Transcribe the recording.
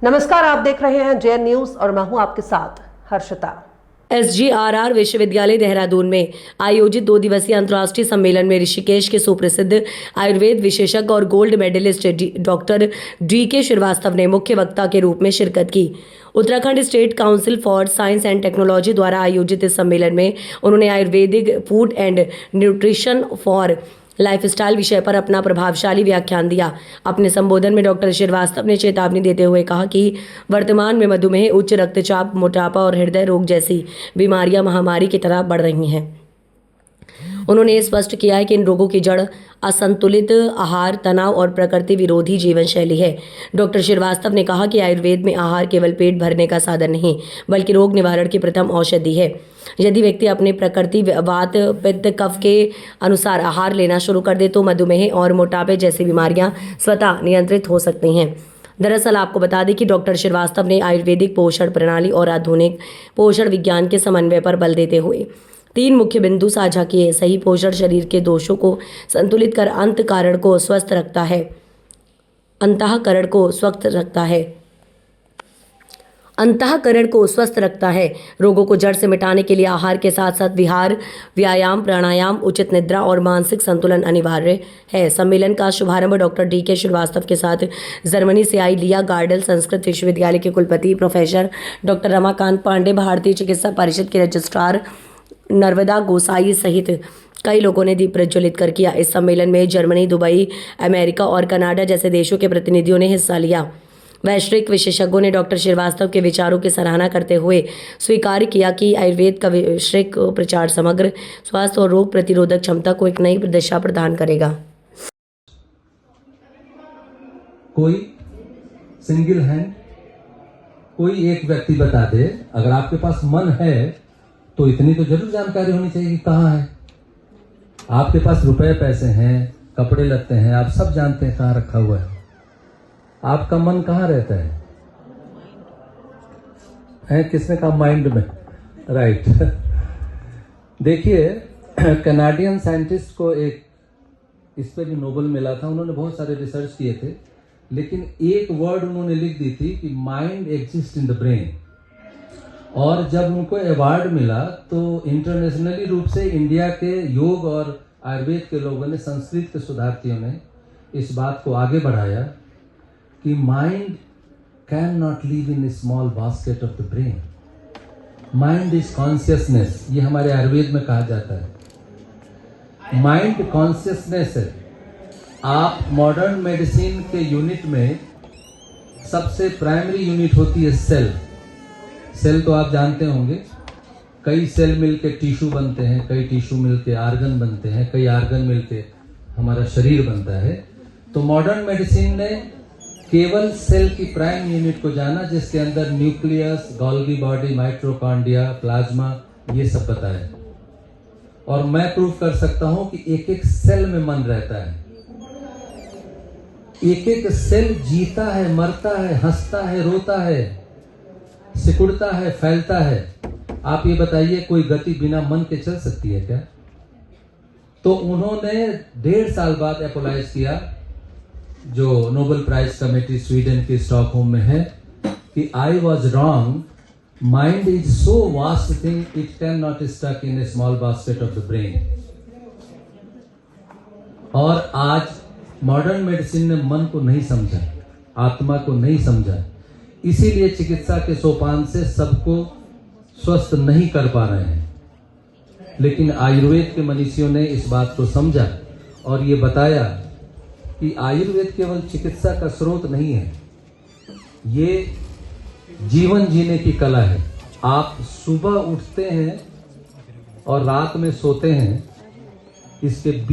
नमस्कार, आप देख रहे हैं जेएन न्यूज और मैं हूं आपके साथ हर्षिता। SGRR विश्वविद्यालय देहरादून में आयोजित 2 दिवसीय अंतर्राष्ट्रीय सम्मेलन में ऋषिकेश के सुप्रसिद्ध आयुर्वेद विशेषज्ञ और gold medallist doctor DK Srivastava ने मुख्य वक्ता के रूप में शिरकत की। Uttarakhand state council for science and technology द्वारा आयोजित इस सम्मेलन में उन्होंने Ayurvedic food and nutrition for lifestyle विषय पर अपना प्रभावशाली व्याख्यान दिया। अपने संबोधन में डॉक्टर श्रीवास्तव ने चेतावनी देते हुए कहा कि वर्तमान में मधुमेह, उच्च रक्तचाप, मोटापा और हृदय रोग जैसी बीमारियां महामारी की तरह बढ़ रही हैं। उन्होंने स्पष्ट किया है कि इन रोगों की जड़ असंतुलित आहार, तनाव और प्रकृति विरोधी जीवन शैली है। डॉक्टर श्रीवास्तव ने कहा कि आयुर्वेद में आहार केवल पेट भरने का साधन नहीं, बल्कि रोग निवारण की प्रथम औषधि है। यदि व्यक्ति अपने प्रकृति, वात, पित्त, कफ के अनुसार आहार लेना शुरू कर दे तो मधुमेह और मोटापे जैसी बीमारियां स्वतः नियंत्रित हो सकती हैं। दरअसल आपको बता दें कि डॉक्टर श्रीवास्तव ने आयुर्वेदिक पोषण प्रणाली और आधुनिक पोषण विज्ञान के समन्वय पर बल देते हुए 3 मुख्य बिंदु साझा किए। सही पोषण शरीर के दोषों को संतुलित कर अंतःकरण को स्वस्थ रखता है, अंतःकरण को स्वस्थ रखता है। रोगों को जड़ से मिटाने के लिए आहार के साथ साथ विहार, व्यायाम, प्राणायाम, उचित निद्रा और मानसिक संतुलन अनिवार्य है। सम्मेलन का शुभारंभ डॉक्टर DK श्रीवास्तव के साथ जर्मनी से आई लिया गार्डल संस्कृत विश्वविद्यालय के कुलपति प्रोफेसर डॉक्टर रमाकांत पांडे, भारतीय चिकित्सा परिषद के रजिस्ट्रार नर्मदा गोसाई सहित कई लोगों ने दीप प्रज्वलित कर किया। इस सम्मेलन में जर्मनी, दुबई, अमेरिका और कनाडा जैसे देशों के प्रतिनिधियों ने हिस्सा लिया। वैश्विक विशेषज्ञों ने डॉक्टर श्रीवास्तव के विचारों की सराहना करते हुए स्वीकार किया कि आयुर्वेद का वैश्विक प्रचार समग्र स्वास्थ्य और रोग प्रतिरोधक क्षमता को एक नई दिशा प्रदान करेगा। कोई सिंगल हैंड, कोई एक व्यक्ति बता दे, अगर आपके पास मन है तो इतनी तो जरूर जानकारी होनी चाहिए कि कहाँ है। आपके पास रुपए पैसे हैं, कपड़े लगते हैं, आप सब जानते हैं कहाँ रखा हुआ है। आपका मन कहाँ रहता है? किसने कहा माइंड में? राइट। देखिए, कनाडियन साइंटिस्ट को एक इस पे भी नोबेल मिला था। उन्होंने बहुत सारे रिसर्च किए थे, लेकिन एक वर्ड उन्होंने लिख दी थी कि mind exist in the brain. और जब उनको अवार्ड मिला तो इंटरनेशनली रूप से इंडिया के योग और आयुर्वेद के लोगों ने, संस्कृत के शोधार्थियों ने इस बात को आगे बढ़ाया कि mind can not live in small basket of the brain. Mind is consciousness, ये हमारे आयुर्वेद में कहा जाता है। माइंड कॉन्शियसनेस है। आप मॉडर्न मेडिसिन के यूनिट में सबसे प्राइमरी यूनिट होती है सेल। सेल तो आप जानते होंगे, कई सेल मिलके टिश्यू बनते हैं, कई टिश्यू मिलके आर्गन बनते हैं, कई आर्गन मिलके हमारा शरीर बनता है। तो मॉडर्न मेडिसिन ने केवल सेल की प्राइम यूनिट को जाना, जिसके अंदर nucleus, Golgi body, mitochondria, plasma, ये सब बताया। और मैं प्रूव कर सकता हूं कि एक एक सेल में मन रहता है। एक एक सेल जीता है, मरता है, हंसता है, रोता है, सिकुड़ता है, फैलता है। आप ये बताइए, कोई गति बिना मन के चल सकती है क्या? तो उन्होंने 1.5 साल बाद एपोलाइज किया, जो नोबेल प्राइज कमेटी स्वीडन की स्टॉकहोम में है, कि I was wrong, mind is so vast thing, it can not stuck in a small basket of the brain. और आज मॉडर्न मेडिसिन ने मन को नहीं समझा, आत्मा को नहीं समझा, इसीलिए चिकित्सा के सोपान से सबको स्वस्थ नहीं कर पा रहे हैं। लेकिन आयुर्वेद के मनीषियों ने इस बात को समझा और ये बताया कि आयुर्वेद केवल चिकित्सा का स्रोत नहीं है, ये जीवन जीने की कला है। आप सुबह उठते हैं और रात में सोते हैं, इसके